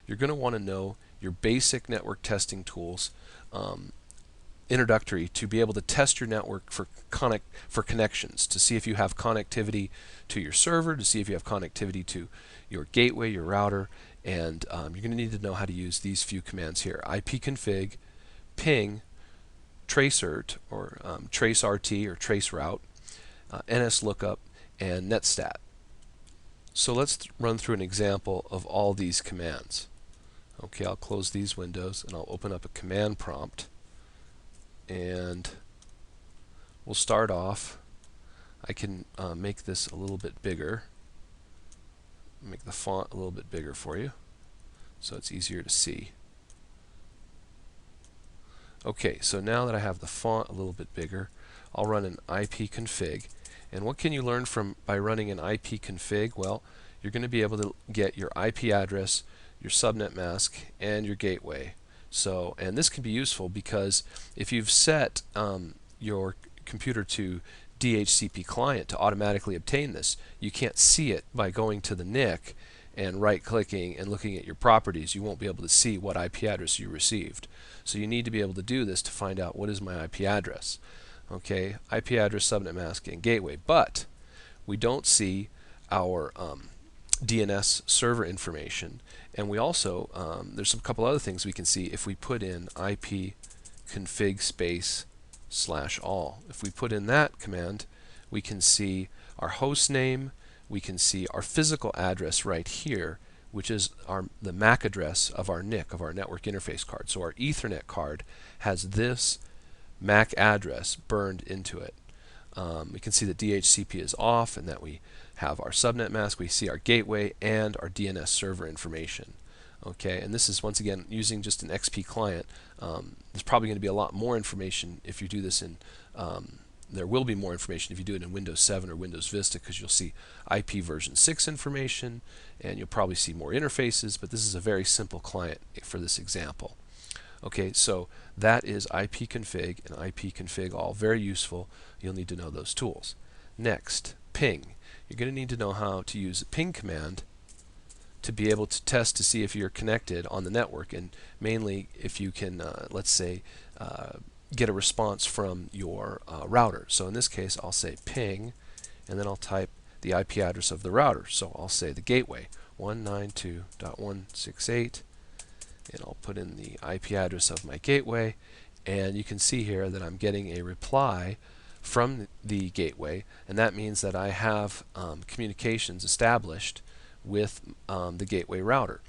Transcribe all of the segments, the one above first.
you're going to want to know your basic network testing tools, introductory, to be able to test your network for connections, to see if you have connectivity to your server, to see if you have connectivity to your gateway, your router, and you're going to need to know how to use these few commands here: ipconfig, ping, tracert or tracert or traceroute, nslookup, and netstat. So let's run through an example of all these commands. Okay, I'll close these windows and I'll open up a command prompt, and we'll start off. I can make this a little bit bigger, make the font a little bit bigger for you so it's easier to see. Okay, so now that I have the font a little bit bigger, I'll run an ipconfig. And what can you learn from by running an ipconfig? Well, you're going to be able to get your IP address, your subnet mask, and your gateway. So, and this can be useful because if you've set your computer to DHCP client to automatically obtain this, you can't see it by going to the NIC and right-clicking and looking at your properties. You won't be able to see what IP address you received. So you need to be able to do this to find out what is my IP address. Okay, IP address, subnet mask, and gateway. But we don't see our DNS server information, and we also there's a couple other things we can see if we put in ipconfig space /all. If we put in that command, we can see our host name, we can see our physical address right here, which is the MAC address of our NIC, of our network interface card. So our Ethernet card has this MAC address burned into it. We can see that DHCP is off and that we have our subnet mask, we see our gateway, and our DNS server information. Okay, and this is once again using just an XP client. There's probably going to be a lot more information if you do this in there will be more information if you do it in Windows 7 or Windows Vista, because you'll see IP version 6 information and you'll probably see more interfaces, but this is a very simple client for this example. Okay, so that is ipconfig and ipconfig all. Very useful. You'll need to know those tools. Next, ping. You're going to need to know how to use a ping command to be able to test to see if you're connected on the network, and mainly if you can, let's say, get a response from your router. So in this case, I'll say ping, and then I'll type the IP address of the router. So I'll say the gateway, 192.168, and I'll put in the IP address of my gateway, and you can see here that I'm getting a reply from the gateway, and that means that I have communications established with the gateway router.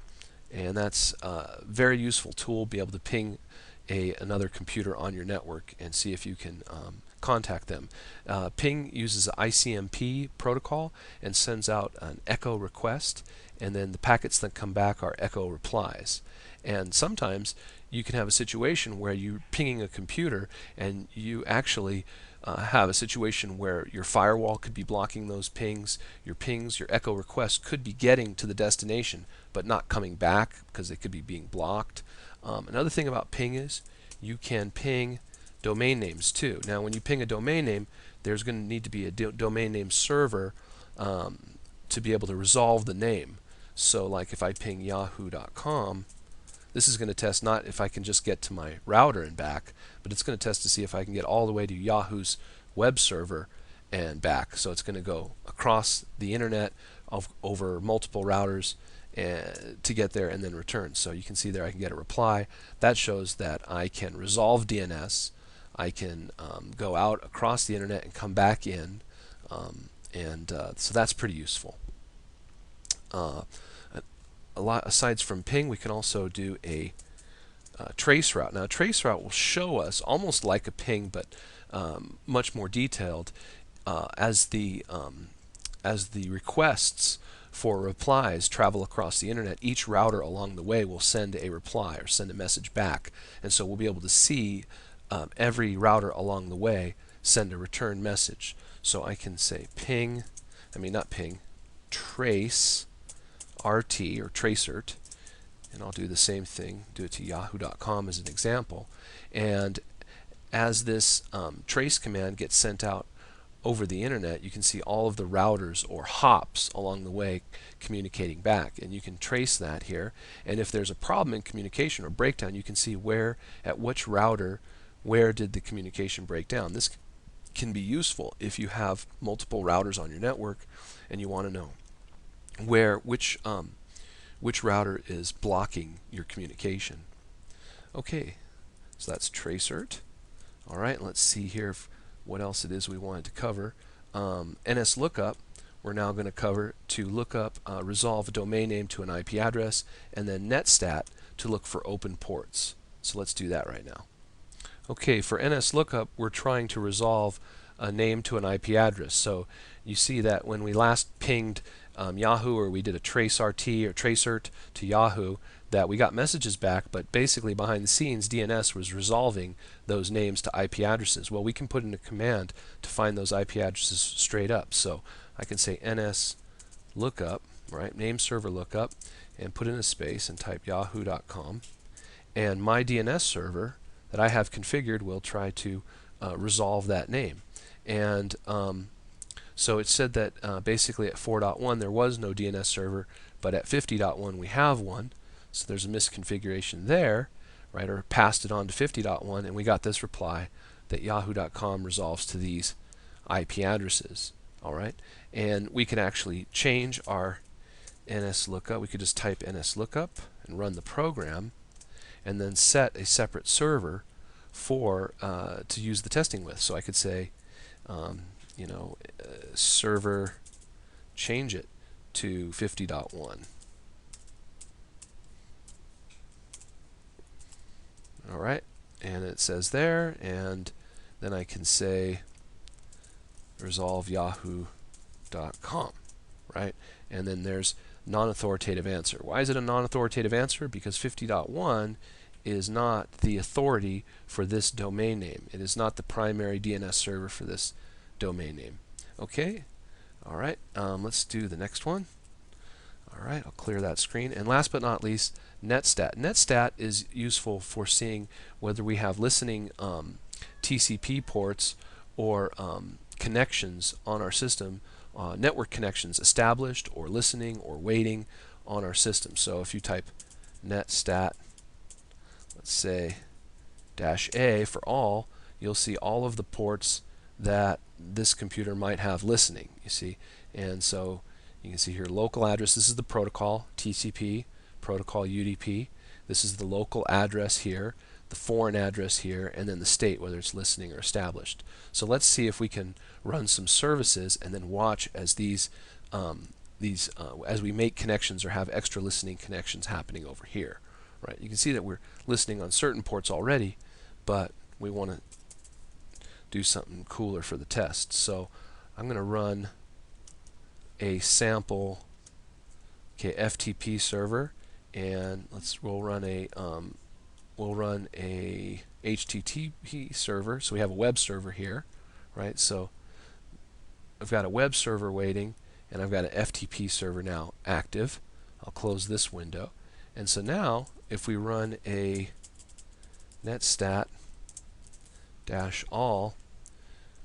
And that's a very useful tool, be able to ping another computer on your network and see if you can contact them. Ping uses the ICMP protocol and sends out an echo request, and then the packets that come back are echo replies. And sometimes you can have a situation where you're pinging a computer and you actually have a situation where your firewall could be blocking those pings, your echo requests could be getting to the destination but not coming back because they could be being blocked. Another thing about ping is you can ping domain names too. Now when you ping a domain name, there's going to need to be a domain name server to be able to resolve the name. So like if I ping yahoo.com, this is going to test not if I can just get to my router and back, but it's going to test to see if I can get all the way to Yahoo's web server and back. So it's going to go across the internet over multiple routers to get there and then return. So you can see there I can get a reply. That shows that I can resolve DNS. I can go out across the internet and come back in. So that's pretty useful. A lot aside from ping, we can also do a traceroute. Now, a traceroute will show us almost like a ping, but much more detailed as the requests for replies travel across the internet. Each router along the way will send a reply or send a message back, and so we'll be able to see every router along the way send a return message. So I can say trace RT or tracert, and I'll do the same thing, do it to yahoo.com as an example. And as this trace command gets sent out over the internet, you can see all of the routers or hops along the way communicating back, and you can trace that here. And if there's a problem in communication or breakdown, you can see where, at which router, where did the communication break down. This can be useful if you have multiple routers on your network and you want to know which router is blocking your communication. Okay, so that's tracert. All right, let's see here what else it is we wanted to cover. nslookup, we're now going to cover to look up, resolve a domain name to an IP address, and then netstat to look for open ports. So let's do that right now. Okay, for nslookup, we're trying to resolve a name to an IP address. So you see that when we last pinged Yahoo, or we did a tracert or tracert to Yahoo, that we got messages back, but basically behind the scenes DNS was resolving those names to IP addresses. Well, we can put in a command to find those IP addresses straight up. So I can say nslookup, right, name server lookup, and put in a space and type yahoo.com, and my DNS server that I have configured will try to resolve that name. And so it said that basically at 4.1 there was no DNS server, but at 50.1 we have one. So there's a misconfiguration there, right? Or passed it on to 50.1, and we got this reply that yahoo.com resolves to these IP addresses. All right, and we can actually change our nslookup. We could just type nslookup and run the program, and then set a separate server for to use the testing with. So I could say, server, change it to 50.1. All right, and it says there, and then I can say resolve yahoo.com, right? And then there's non-authoritative answer. Why is it a non-authoritative answer? Because 50.1 is not the authority for this domain name. It is not the primary DNS server for this domain name. Okay, all right, let's do the next one. All right, I'll clear that screen. And last but not least, netstat. Netstat is useful for seeing whether we have listening TCP ports or connections on our system, network connections established or listening or waiting on our system. So if you type netstat, let's say -A for all, you'll see all of the ports that this computer might have listening, you see. And so you can see here local address. This is the protocol, TCP, protocol UDP. This is the local address here, the foreign address here, and then the state, whether it's listening or established. So let's see if we can run some services and then watch as as we make connections or have extra listening connections happening over here. Right? You can see that we're listening on certain ports already, but we want to do something cooler for the test. So I'm going to run a sample FTP server, and we'll run a HTTP server. So we have a web server here, right? So I've got a web server waiting, and I've got an FTP server now active. I'll close this window, and so now if we run a netstat-all,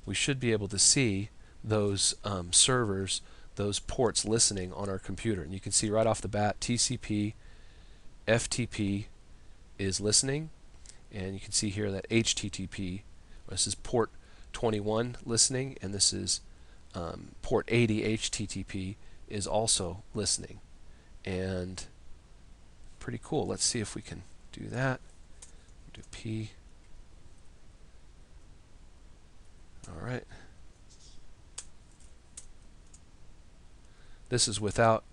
we should be able to see those servers, those ports listening on our computer. And you can see right off the bat TCP, FTP is listening, and you can see here that HTTP, this is port 21 listening, and this is port 80 HTTP is also listening. And pretty cool. Let's see if we can do that. Do P. All right. This is without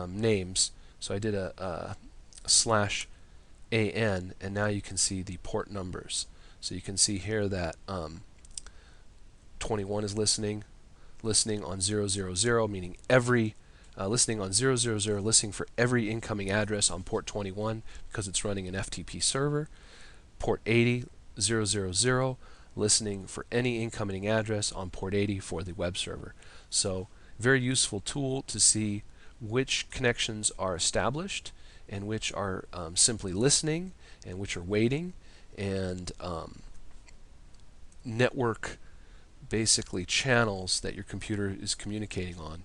names, so I did a /AN, and now you can see the port numbers. So you can see here that 21 is listening on 000, meaning every listening on 000, listening for every incoming address on port 21 because it's running an FTP server. Port 80, 000, listening for any incoming address on port 80 for the web server. So very useful tool to see which connections are established and which are simply listening and which are waiting, and network basically channels that your computer is communicating on.